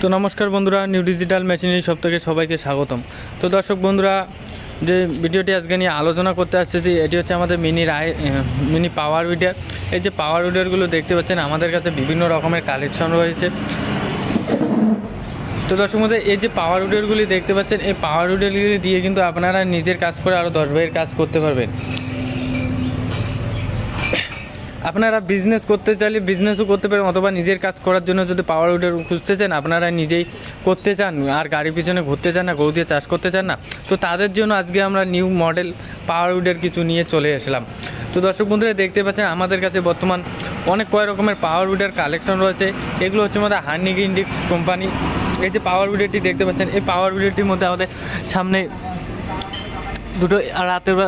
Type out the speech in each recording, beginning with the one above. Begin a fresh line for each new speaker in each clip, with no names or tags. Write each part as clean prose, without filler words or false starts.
তো নমস্কার বন্ধুরা, নিউ ডিজিটাল মেশিনারি সব থেকে সবাইকে স্বাগতম। তো দর্শক বন্ধুরা, যে ভিডিওটি আজকে নিয়ে আলোচনা করতে আসছে যে এটি হচ্ছে আমাদের মিনি পাওয়ার উইডার। এই যে পাওয়ার উইডারগুলো দেখতে পাচ্ছেন, আমাদের কাছে বিভিন্ন রকমের কালেকশন রয়েছে। তো দর্শক বন্ধু, এই যে পাওয়ার উইডারগুলি দেখতে পাচ্ছেন, এই পাওয়ার উইডারগুলি দিয়ে কিন্তু আপনারা নিজের কাজ করে আরও 10 ভাইয়ের কাজ করতে পারবেন। আপনারা বিজনেস করতে চাইলে বিজনেসও করতে পারেন, অথবা নিজের কাজ করার জন্য যদি পাওয়ার উইডার খুঁজতে চান, আপনারা নিজেই করতে চান আর গাড়ির পিছনে ঘুরতে চান না, গরু দিয়ে চাষ করতে চান না, তো তাদের জন্য আজকে আমরা নিউ মডেল পাওয়ার উইডার কিছু নিয়ে চলে আসলাম। তো দর্শক বন্ধুরা দেখতে পাচ্ছেন, আমাদের কাছে বর্তমান অনেক কয় রকমের পাওয়ার উইডার কালেকশন রয়েছে। এগুলো হচ্ছে আমাদের হার্নিক ইন্ডিক্স কোম্পানি। এই যে পাওয়ার উইডারটি দেখতে পাচ্ছেন, এই পাওয়ার উইডারটির মধ্যে আমাদের সামনে দুটো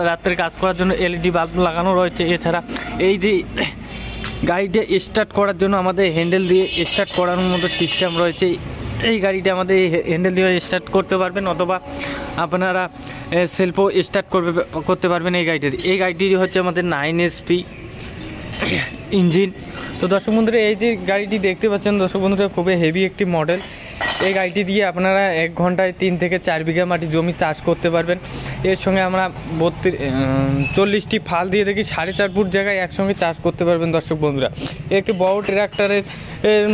রাতের কাজ করার জন্য এলইডি বাল্ব লাগানো রয়েছে। এছাড়া এই যে গাড়িটা স্টার্ট করার জন্য আমাদের হ্যান্ডেল দিয়ে স্টার্ট করার মতো সিস্টেম রয়েছে। এই গাড়িটা আমাদের এই হ্যান্ডেল দিয়ে স্টার্ট করতে পারবেন, অথবা আপনারা সেলফও স্টার্ট করতে পারবেন এই গাড়িটি হচ্ছে আমাদের 9 HP ইঞ্জিন। তো দর্শক বন্ধুরা, এই যে গাড়িটি দেখতে পাচ্ছেন দর্শক বন্ধুরা, খুবই হেভি একটি মডেল। এই গাড়িটি দিয়ে আপনারা 1 ঘন্টায় 3 থেকে 4 বিঘা মাটি জমি চাষ করতে পারবেন। এর সঙ্গে আমরা 40টি ফাল দিয়ে দেখি 4.5 ফুট জায়গায় একসঙ্গে চাষ করতে পারবেন। দর্শক বন্ধুরা, একটি বড় ট্রাক্টরের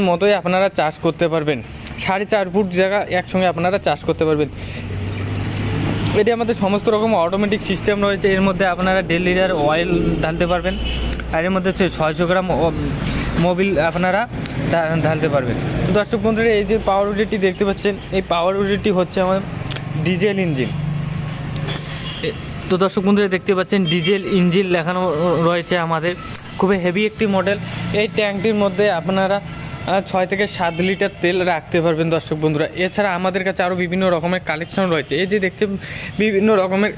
মতোই আপনারা চাষ করতে পারবেন। 4.5 ফুট জায়গা একসঙ্গে আপনারা চাষ করতে পারবেন। এটি আমাদের সমস্ত রকম অটোমেটিক সিস্টেম রয়েছে। এর মধ্যে আপনারা 1.5 লিটার অয়েল ঢালতে পারবেন, আর এর মধ্যে 600 গ্রাম মোবিল আপনারা ঢালতে পারবেন। তো দর্শক বন্ধুরা, এই যে পাওয়ার উইডারটি দেখতে পাচ্ছেন, এই পাওয়ার উইডারটি হচ্ছে আমার ডিজেল ইঞ্জিন। তো দর্শক বন্ধুরা দেখতে পাচ্ছেন, ডিজেল ইঞ্জিন লেখানো রয়েছে আমাদের, খুবই হেভি একটি মডেল। এই ট্যাঙ্কটির মধ্যে আপনারা 6 থেকে 7 লিটার তেল রাখতে পারবেন। দর্শক বন্ধুরা, এছাড়া আমাদের কাছে আরও বিভিন্ন রকমের কালেকশন রয়েছে। এই যে দেখতে বিভিন্ন রকমের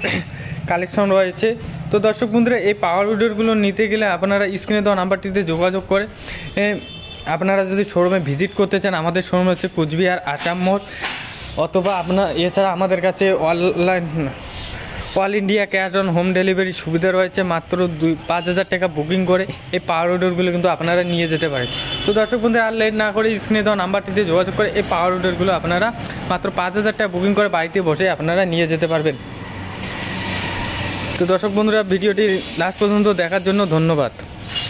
কালেকশন রয়েছে। তো দর্শক বন্ধুরা, এই পাওয়ার উইডারগুলো নিতে গেলে আপনারা স্ক্রিনে দেওয়া নাম্বারটিতে যোগাযোগ করে আপনারা যদি শোরুমে ভিজিট করতে চান, আমাদের শোরুম হচ্ছে কুচবিহার আসাম মোড়, অথবা এছাড়া আমাদের কাছে all India cash on home delivery সুবিধা রয়েছে। মাত্র 5,000 টাকা বুকিং করে এই পাওয়ার উইডারগুলো কিন্তু আপনারা নিয়ে যেতে পারেন। তো দর্শক বন্ধু, আর লেট না করে স্ক্রিনে দেওয়া নাম্বারটিতে যোগাযোগ করে এই পাওয়ার উইডারগুলো আপনারা মাত্র 5,000 টাকা বুকিং করে বাড়িতে বসে আপনারা নিয়ে যেতে পারবেন। তো দর্শক বন্ধুরা, ভিডিওটি লাস্ট পর্যন্ত দেখার জন্য ধন্যবাদ।